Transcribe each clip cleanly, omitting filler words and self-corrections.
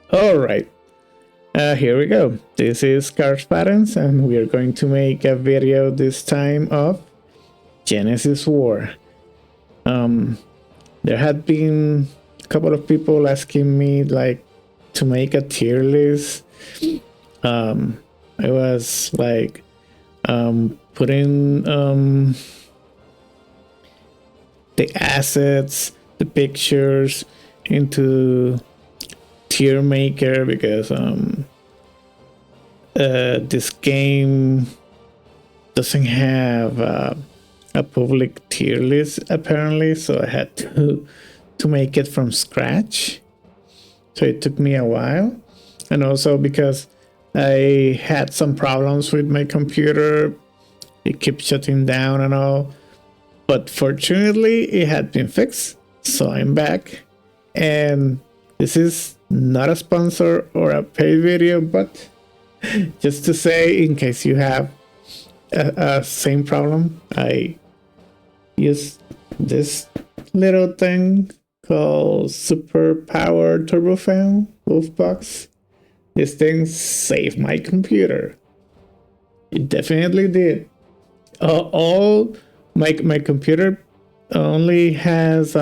All right, here we go. This is Cars Patterns, and we are going to make a video this time of Genesis War. There had been a couple of people asking me like to make a tier list. I was like putting the assets, the pictures into tier maker because this game doesn't have a public tier list apparently, so I had to make it from scratch. So it took me a while, and also because I had some problems with my computer, it kept shutting down and all. But fortunately, it had been fixed, so I'm back. And this is not a sponsor or a paid video, but just to say, in case you have a same problem, I use this little thing called Super Power Turbofan Wolfbox. This thing saved my computer. It definitely did. All my computer only has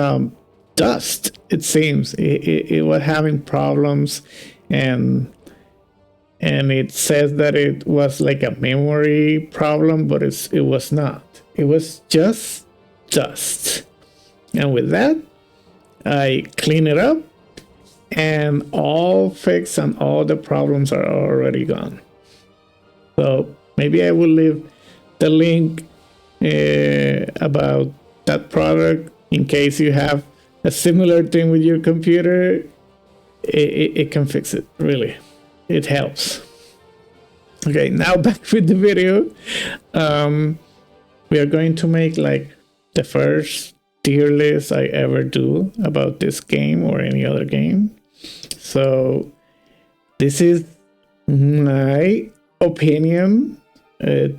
dust. It seems it was having problems, and it says that it was like a memory problem, but it was not. It was just dust. And with that, I clean it up, and all fixed, and all the problems are already gone. So maybe I will leave the link about that product in case you have a similar thing with your computer. It can fix it, really. It helps. Okay, now back with the video. We are going to make like the first tier list I ever do about this game or any other game. So this is my opinion. It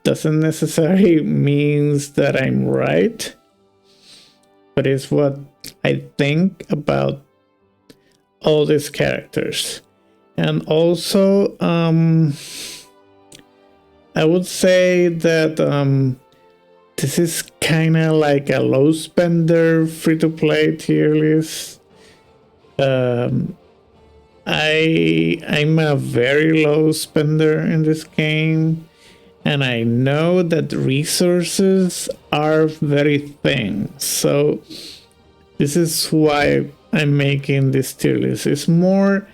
doesn't necessarily means that I'm right, but it's what I think about all these characters. And also, I would say that this is kind of like a low spender free-to-play tier list. I'm a very low spender in this game, and I know that resources are very thin. So this is why I'm making this tier list. It's more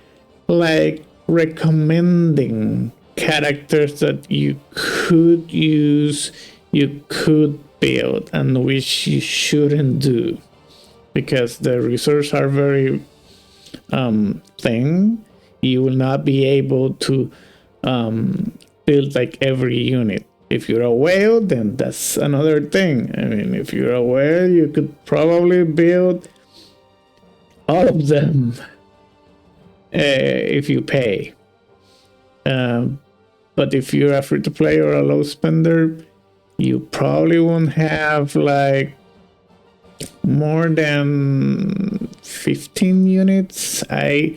like recommending characters that you could use, you could build, and which you shouldn't do, because the resources are very thin. You will not be able to build like every unit. If you're a whale, then that's another thing. I mean, if you're a whale, you could probably build all of them if you pay. But if you're a free-to-play or a low spender, you probably won't have like more than 15 units. I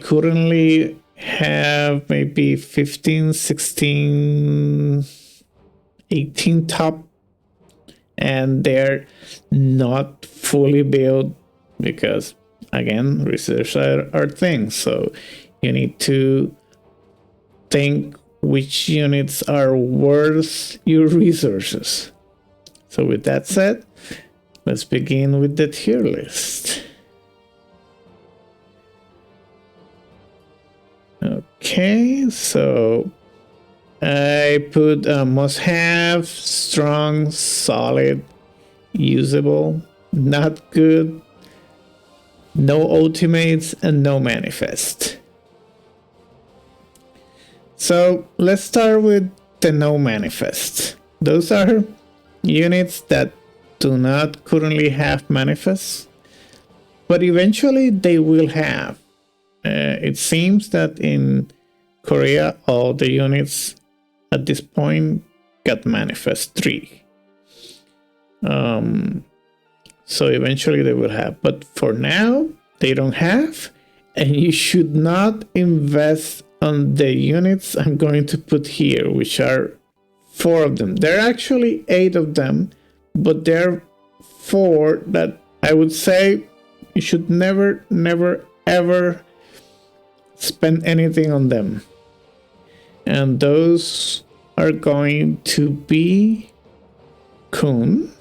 currently have maybe 15, 16, 18 top, and they're not fully built because, again, research are things. So you need to think which units are worth your resources. So with that said, let's begin with the tier list. Okay, so I put must have, strong, solid, usable, not good, no ultimates, and no manifest. So let's start with the no manifest. Those are units that do not currently have manifests, but eventually they will have. It seems that in Korea, all the units at this point got manifest 3. So eventually they will have, but for now they don't have, And you should not invest on the units I'm going to put here, which are 4 of them. There are actually 8 of them, but there are 4 that I would say you should never, ever spend anything on them. And those are going to be Kun.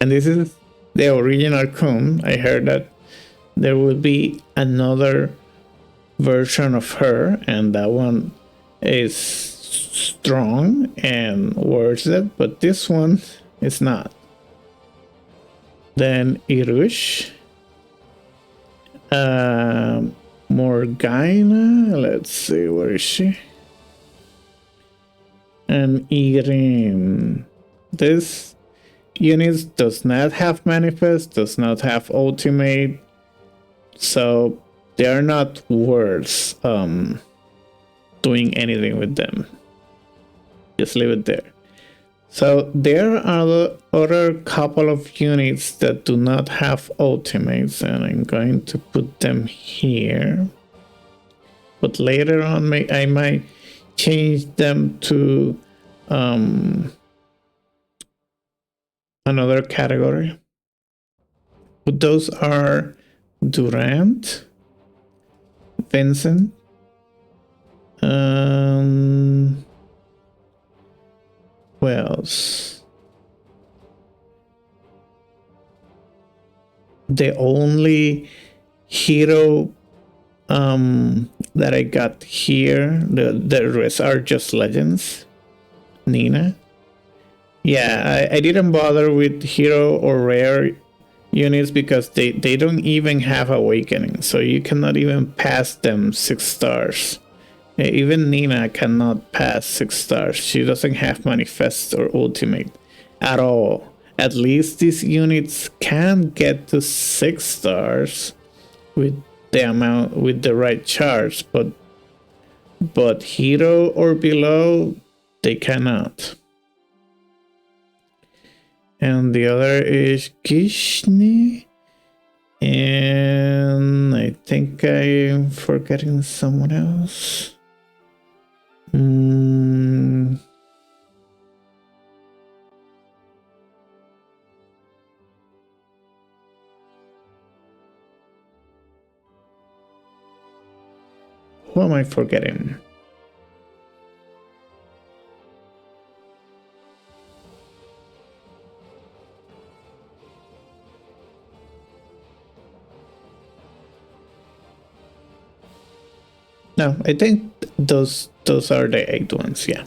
And this is the original Kun. I heard that there will be another version of her, and that one is strong and worth it, but this one is not. Then Irush, Morgana, let's see, where is she? And Irene. This unit does not have manifest, does not have ultimate, so they are not worth doing anything with them. Just leave it there. So there are the other couple of units that do not have ultimates, and I'm going to put them here. But later on, I might change them to another category. But those are Durant, Vincent, who else? The only hero that I got here, the rest are just legends. Nina. Yeah, I didn't bother with hero or rare units because they don't even have awakening, so you cannot even pass them 6 stars. Even Nina cannot pass 6 stars. She doesn't have manifest or ultimate at all. At least these units can get to 6 stars with the right charge, but hero or below they cannot. And the other is Kishni, and I think I'm forgetting someone else. Who am I forgetting? No, I think those are the 8 ones, yeah.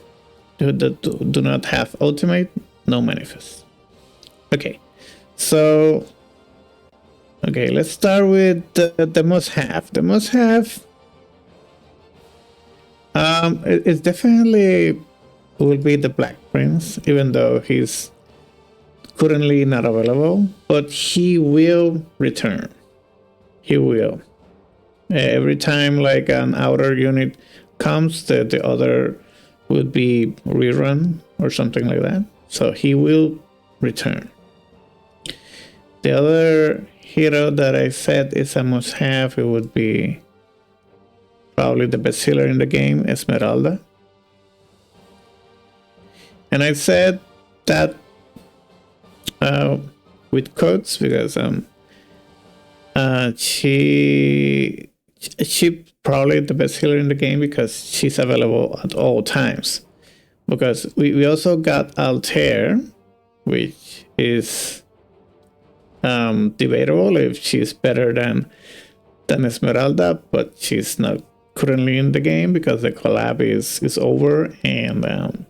That do not have ultimate, no manifest. Okay, so okay, let's start with the must-have. The must-have, it definitely will be the Black Prince, even though he's currently not available, but he will return. He will. Every time like an outer unit comes, the other would be rerun or something like that. So he will return. The other hero that I said is a must-have, it would be probably the best healer in the game, Esmeralda. And I said that with quotes because she probably the best healer in the game because she's available at all times. Because we also got Altair, which is debatable if she's better than Esmeralda, but she's not currently in the game because the collab is over, and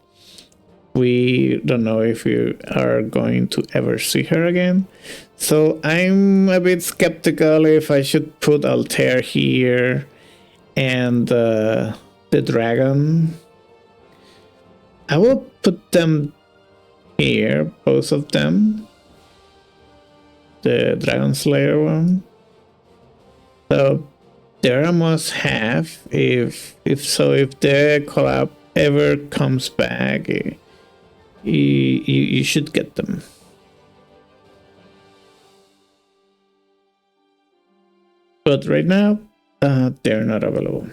we don't know if we are going to ever see her again. So I'm a bit skeptical if I should put Altair here and the dragon. I will put them here, both of them. The Dragon Slayer one. So they're a must-have. If the collab ever comes back, you should get them. But right now, they're not available.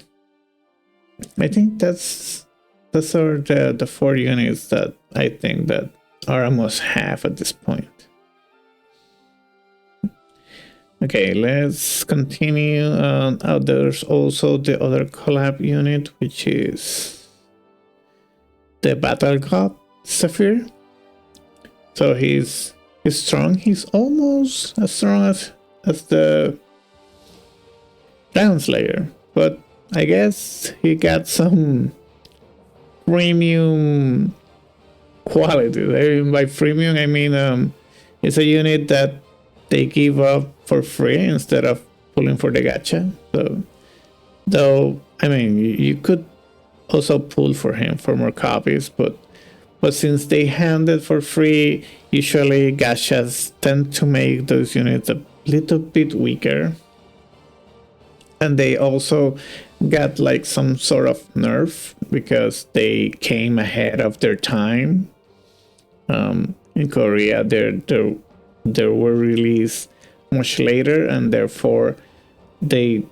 I think that's are the 4 units that I think that are a must-have at this point. Okay, let's continue. There's also the other collab unit, which is the Battle God Saphir. So he's strong. He's almost as strong as the Dragon Slayer, but I guess he got some premium quality. By premium, I mean it's a unit that they give up for free instead of pulling for the gacha. So, though, I mean, you could also pull for him for more copies, but since they hand it for free, usually gachas tend to make those units a little bit weaker. And they also got like some sort of nerf because they came ahead of their time. In Korea, they were released much later, and therefore they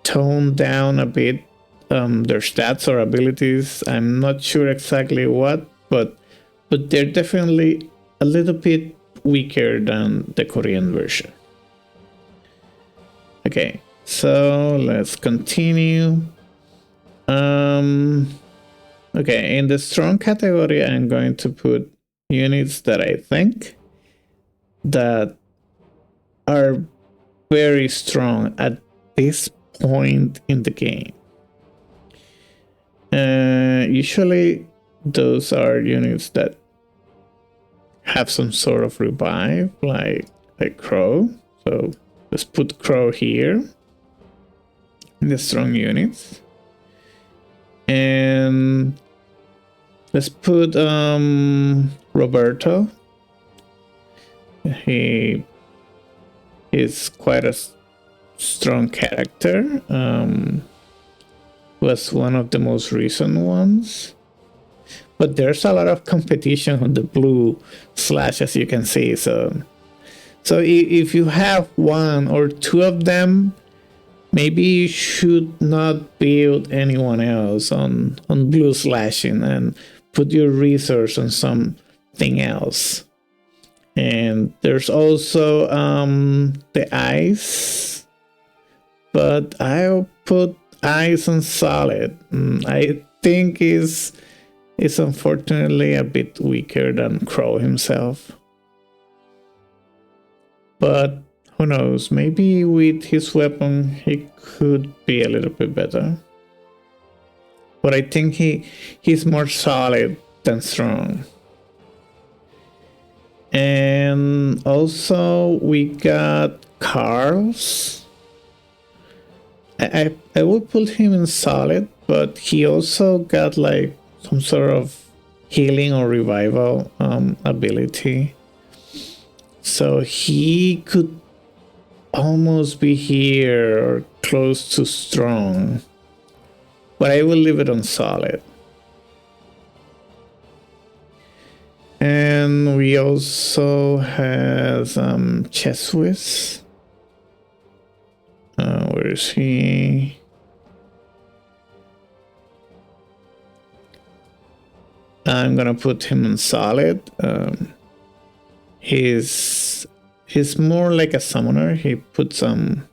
toned down a bit their stats or abilities. I'm not sure exactly what, but they're definitely a little bit weaker than the Korean version. Okay, so let's continue. Okay, in the strong category, I'm going to put units that I think that are very strong at this point in the game. Usually those are units that have some sort of revive, like Crow. So let's put Crow here in the strong units. And let's put Roberto. He is quite a strong character. Was one of the most recent ones. But there's a lot of competition on the blue slash, as you can see. So if you have one or two of them, maybe you should not build anyone else on blue slashing and put your resource on something else. And there's also the ice, but I'll put ice on solid. I think is unfortunately a bit weaker than Crow himself. But who knows, maybe with his weapon he could be a little bit better. But I think he's more solid than strong. And also we got Carl's. I will put him in solid, but he also got like some sort of healing or revival ability. So he could almost be here or close to strong. But I will leave it on solid. And we also have Cheswiz. Where is he? I'm gonna put him in solid. He's more like a summoner. He puts some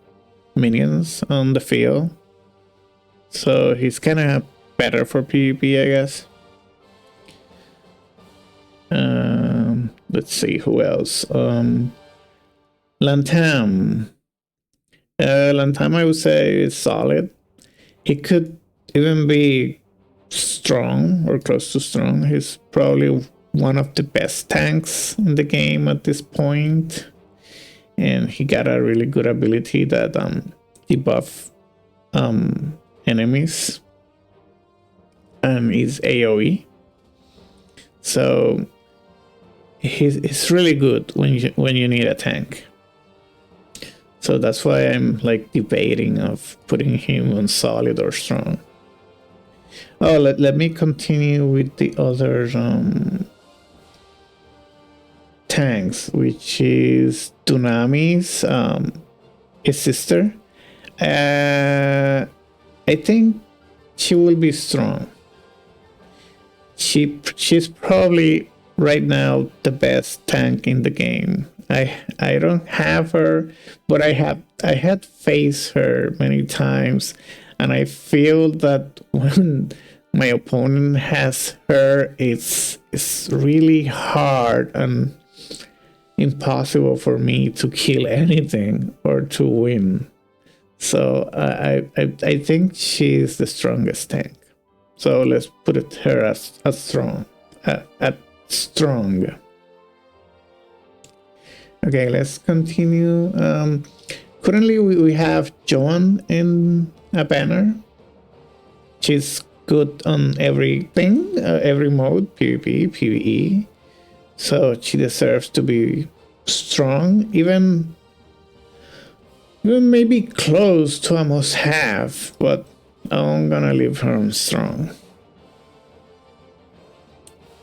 minions on the field, so he's kind of better for PvP, I guess. Let's see who else. Lantam. Lantam, I would say, is solid. He could even be strong or close to strong. He's probably one of the best tanks in the game at this point. And he got a really good ability that debuff enemies. Is AoE. So it's really good when you need a tank. So that's why I'm like debating of putting him on solid or strong. Oh, let me continue with the other tanks, which is Dunami's his sister. I think she will be strong. She's probably right now the best tank in the game. I don't have her, but I had faced her many times, and I feel that when my opponent has her, it's really hard and impossible for me to kill anything or to win. So I think she's the strongest tank. So let's put it her as strong. At strong. Okay, let's continue. Currently, we have Joan in a banner. She's good on everything, every mode, PvP, PvE. So she deserves to be strong, even maybe close to a must-have, but I'm gonna leave her on strong.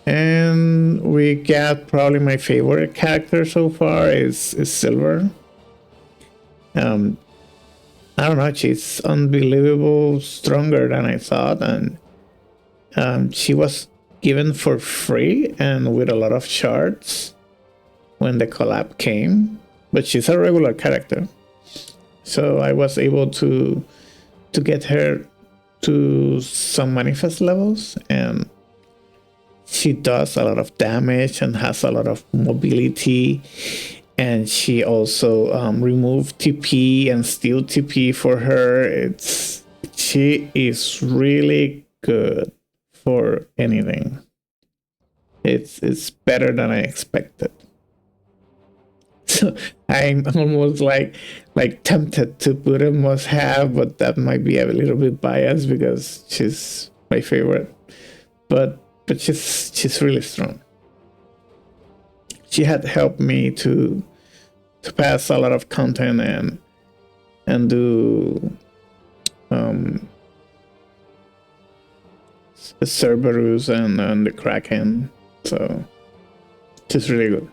And we got probably my favorite character so far is Silver. I don't know, she's unbelievable stronger than I thought, and she was given for free and with a lot of shards when the collab came, but she's a regular character. So I was able to get her to some manifest levels, and she does a lot of damage and has a lot of mobility. And she also removed TP and steal TP for her. She is really good for anything. It's better than I expected. So I'm almost like tempted to put a must have, but that might be a little bit biased because she's my favorite. But she's really strong. She had helped me to pass a lot of content and do Cerberus and the Kraken. So she's really good.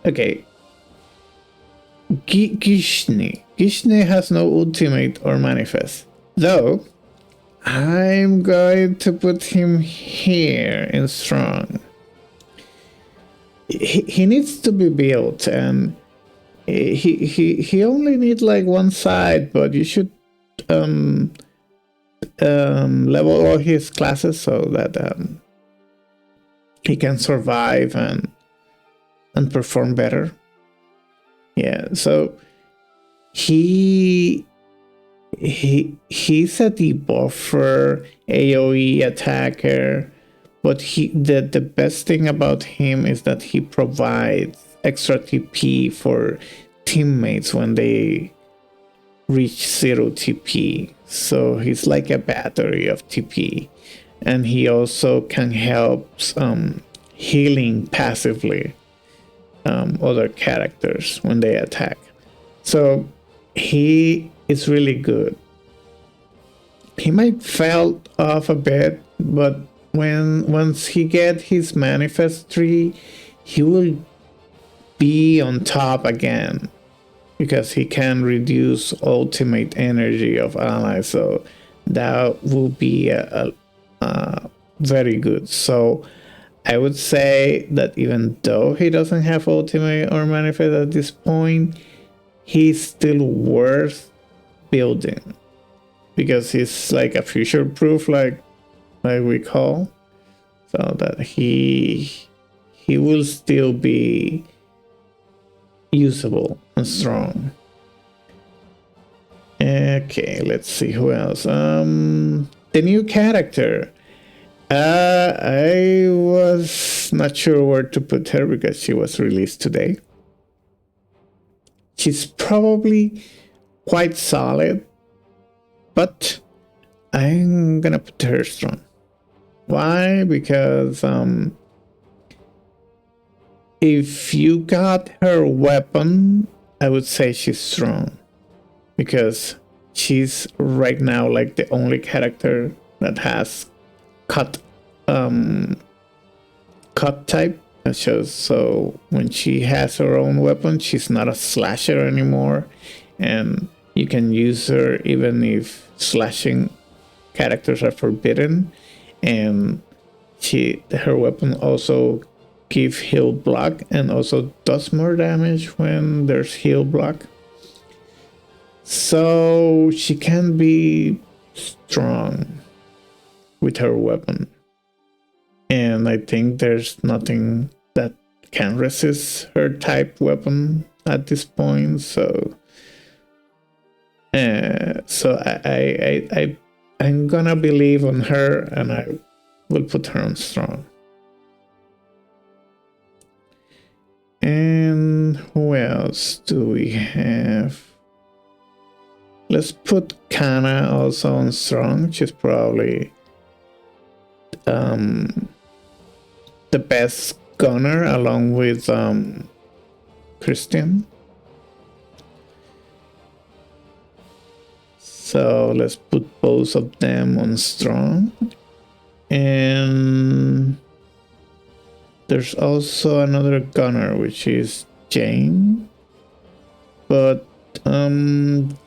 Okay. Gishne has no ultimate or manifest, though. I'm going to put him here in strong. He needs to be built, and he only needs like one side, but you should level all his classes so that he can survive and perform better. Yeah, so he's a debuffer, AoE attacker, but the best thing about him is that he provides extra TP for teammates when they reach 0 TP. So he's like a battery of TP, and he also can help healing passively other characters when they attack. So he is really good. He might fall off a bit, but once he get his manifest tree, he will be on top again because he can reduce ultimate energy of allies. So that will be a very good. So I would say that even though he doesn't have ultimate or manifest at this point, he's still worth building because he's like a future proof, like we call, so that he will still be usable and strong. Okay, let's see who else. The new character. I was not sure where to put her because she was released today. She's probably quite solid, but I'm gonna put her strong. Why? Because if you got her weapon, I would say she's strong because she's right now like the only character that has cut type So when she has her own weapon, she's not a slasher anymore, and you can use her even if slashing characters are forbidden. And her weapon also give heal block and also does more damage when there's heal block. So she can be strong with her weapon. And I think there's nothing that can resist her type weapon at this point. So I'm gonna believe on her, and I will put her on strong. And who else do we have? Let's put Kana also on strong. She's probably the best gunner along with Christian. So let's put both of them on strong. And there's also another gunner, which is Jane. But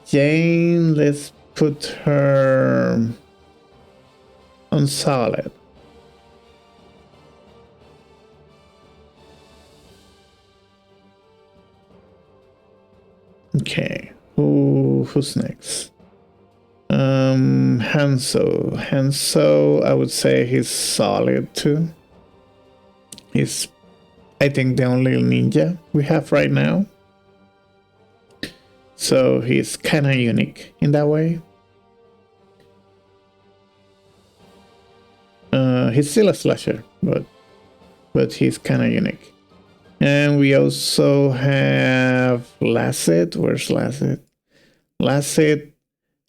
Jane, let's put her on solid. Okay, who's next? Hanzo. Hanzo, I would say he's solid too. He's, I think, the only ninja we have right now. So he's kind of unique in that way. He's still a slasher, but he's kind of unique. And we also have Lassett. Where's Lassett? Lassett,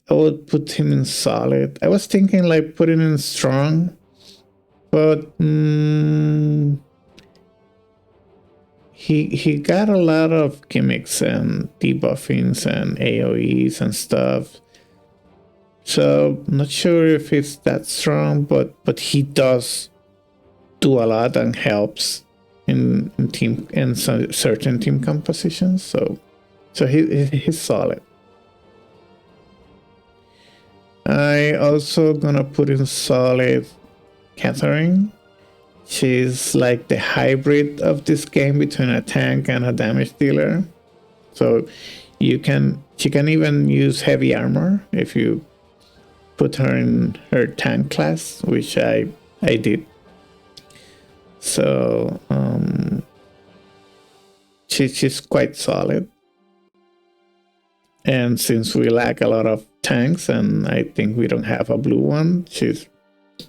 I would put him in solid. I was thinking like putting in strong, but he got a lot of gimmicks and debuffings and AoEs and stuff. So I'm not sure if it's that strong, but he does do a lot and helps in team in certain team compositions. So he's solid. I also gonna put in solid Catherine. She's like the hybrid of this game between a tank and a damage dealer. So she can even use heavy armor if you put her in her tank class, which I did. So she's quite solid. And since we lack a lot of tanks, and I think we don't have a blue one, she's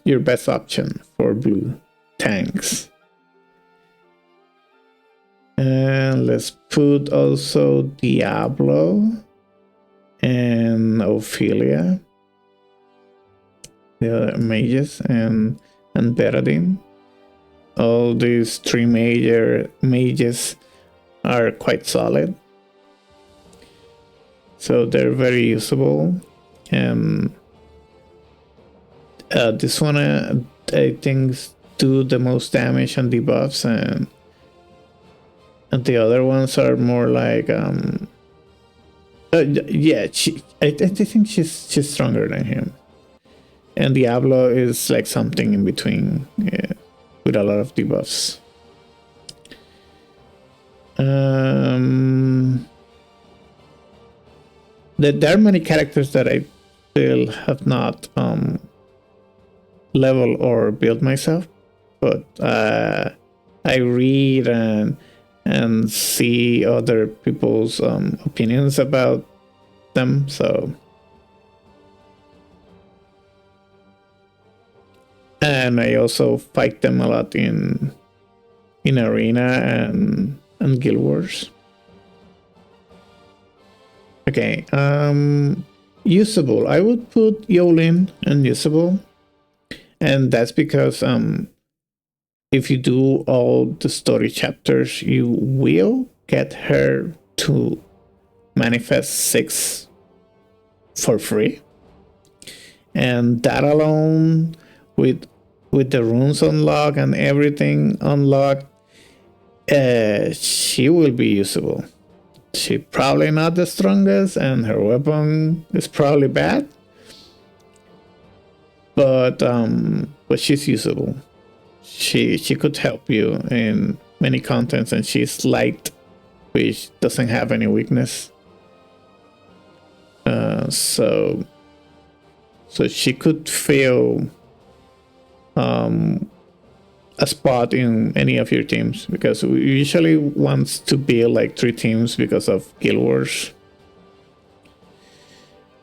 your best option for blue tanks. And let's put also Diablo and Ophelia, the other mages, and Beradin. All these three major mages are quite solid. So they're very usable. And this one, I think, do the most damage and debuffs, and the other ones are more like, yeah, I think she's stronger than him. And Diablo is like something in between, yeah, with a lot of debuffs. There are many characters that I still have not leveled or built myself, but I read and see other people's opinions about them. So, and I also fight them a lot in Arena and Guild Wars. Okay, usable. I would put Yolin and usable, and that's because if you do all the story chapters, you will get her to manifest 6 for free, and that alone, with the runes unlocked and everything unlocked, She will be usable. She probably not the strongest, and her weapon is probably bad. But she's usable. She could help you in many contents, and she's light, which doesn't have any weakness. So she could fill a spot in any of your teams, because we usually want to build like 3 teams because of Guild Wars.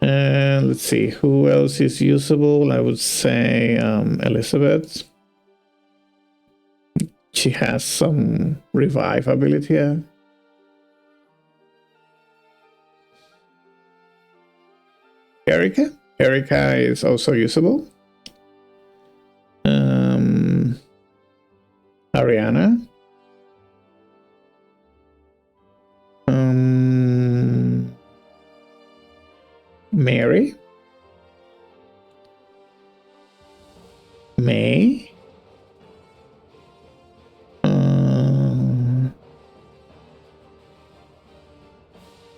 And let's see, who else is usable? I would say Elizabeth. She has some revive ability. Yeah. Erica is also usable. Ariana. Mary. May.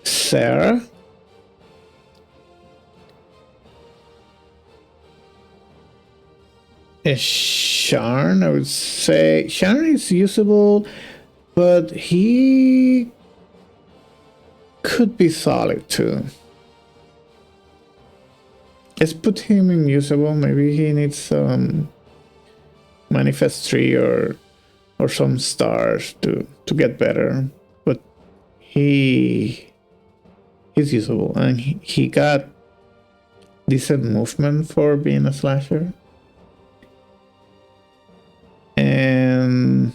Sarah. Sharn, I would say Sharn is usable, but he could be solid too. Let's put him in usable. Maybe he needs some manifest 3 or some stars to get better, but he's usable, and he got decent movement for being a slasher. And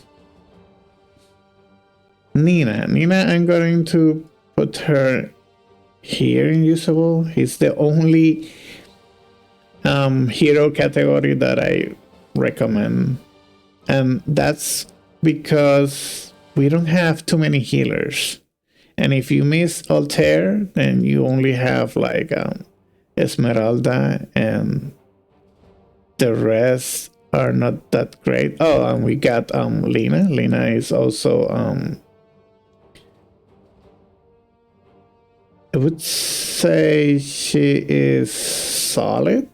Nina, I'm going to put her here in usable. He's the only hero category that I recommend, and that's because we don't have too many healers. And if you miss Altair, then you only have like Esmeralda, and the rest are not that great. Oh, and we got Lena. Lena is also I would say she is solid.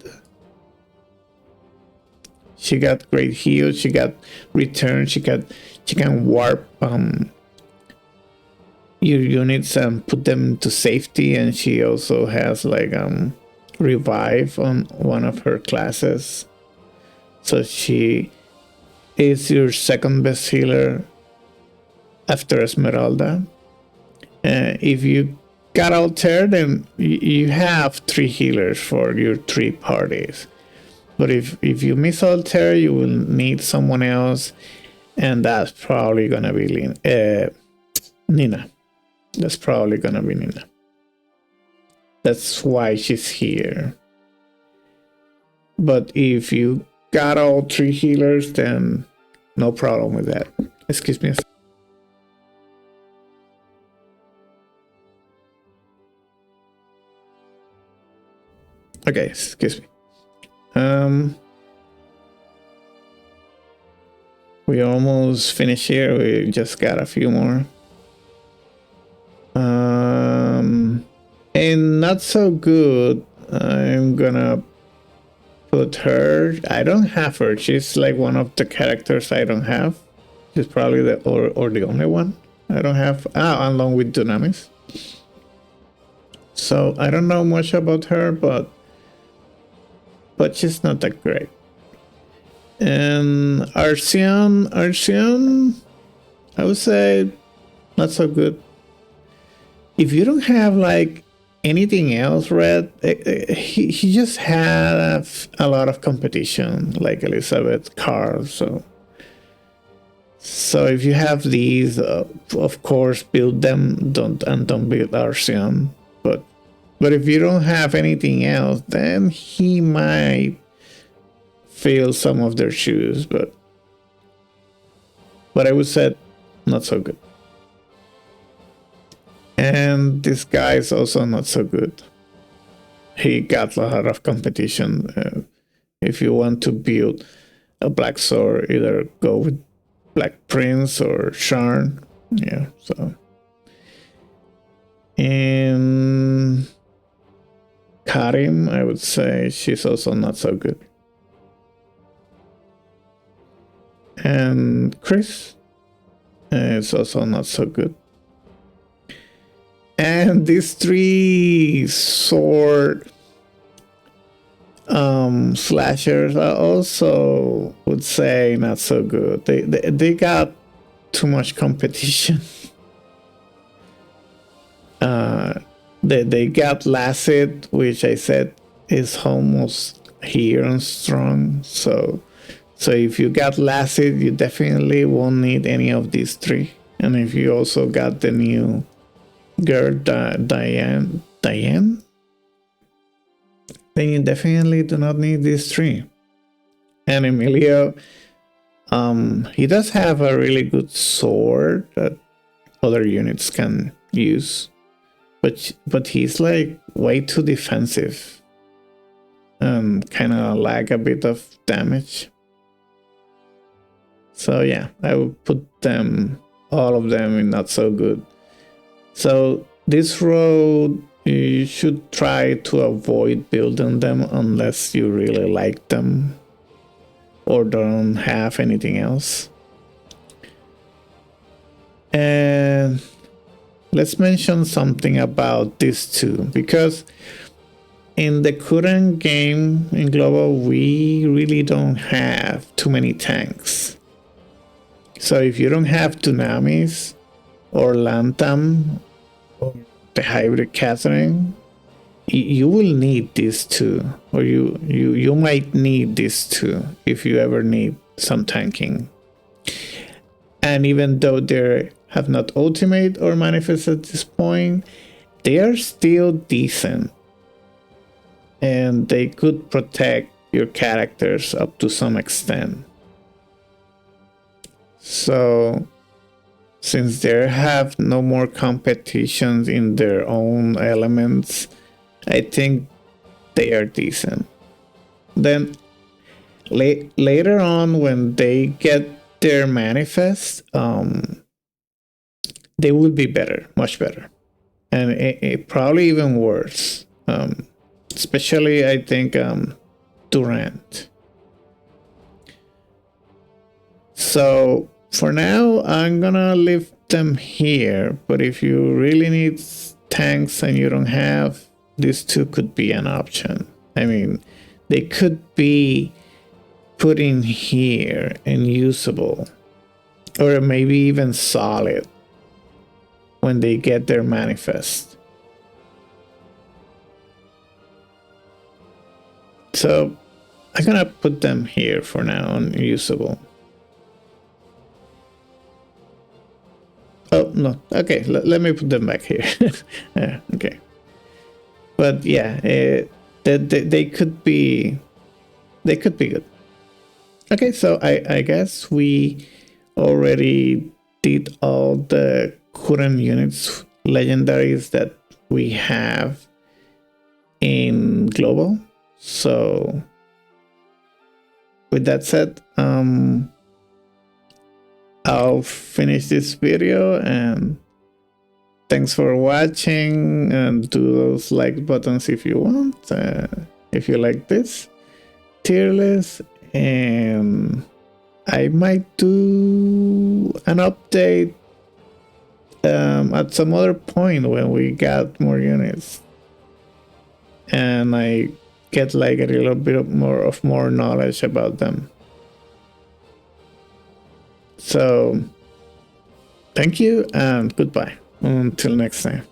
She got great heal, she got return, she can warp your units and put them to safety, and she also has like revive on one of her classes. So she is your second best healer after Esmeralda. If you got Altair, then you have 3 healers for your 3 parties. But if you miss Altair, you will need someone else, and that's probably gonna be Nina. That's probably gonna be Nina. That's why she's here. But if you got all 3 healers, then no problem with that. Excuse me. Okay, excuse me. We almost finished here. We just got a few more. And not so good. I'm gonna put her. I don't have her. She's like one of the characters I don't have. She's probably the or the only one I don't have. Along with Dunamis. So I don't know much about her, but she's not that great. And Arceon, I would say not so good. If you don't have like anything else, Red, he just had a lot of competition, like Elizabeth, Carl. So if you have these, of course, build them. Don't build Arceon. But if you don't have anything else, then he might fill some of their shoes. But I would say not so good. And this guy is also not so good. He got a lot of competition. If you want to build a black sword, either go with Black Prince or Sharn. Yeah, so. And Karim, I would say she's also not so good. And Chris is also not so good. And these 3 sword slashers I also would say not so good. They got too much competition. They got Lacet, which I said is almost here and strong. So if you got Lacet, you definitely won't need any of these 3. And if you also got the new girl Diane, then you definitely do not need these 3. And Emilio, he does have a really good sword that other units can use, but he's like way too defensive and kind of lack a bit of damage. So yeah, I would put all of them in not so good. So this road, you should try to avoid building them unless you really like them or don't have anything else. And let's mention something about these 2, because in the current game in Global, we really don't have too many tanks. So if you don't have Tsunamis or Lantam or the hybrid Catherine, you will need these 2, or you might need these 2 if you ever need some tanking. And even though they have not ultimate or manifest at this point, they are still decent, and they could protect your characters up to some extent. So since they have no more competitions in their own elements, I think they are decent. Then later on, when they get their manifest, they will be better, much better, and it probably even worse. Especially, I think, Durant. So for now, I'm gonna leave them here. But if you really need tanks and you don't have, these 2 could be an option. I mean, they could be put in here and usable, or maybe even solid when they get their manifest. So I'm gonna put them here for now, unusable. Oh no, okay, let me put them back here. Okay, but yeah, they could be good. Okay, so I guess we already did all the current units, legendaries that we have in Global. So with that said, I'll finish this video, and thanks for watching, and do those like buttons if you want, if you like this tier list. And I might do an update at some other point when we got more units and I get like a little bit more knowledge about them. So thank you and goodbye until next time.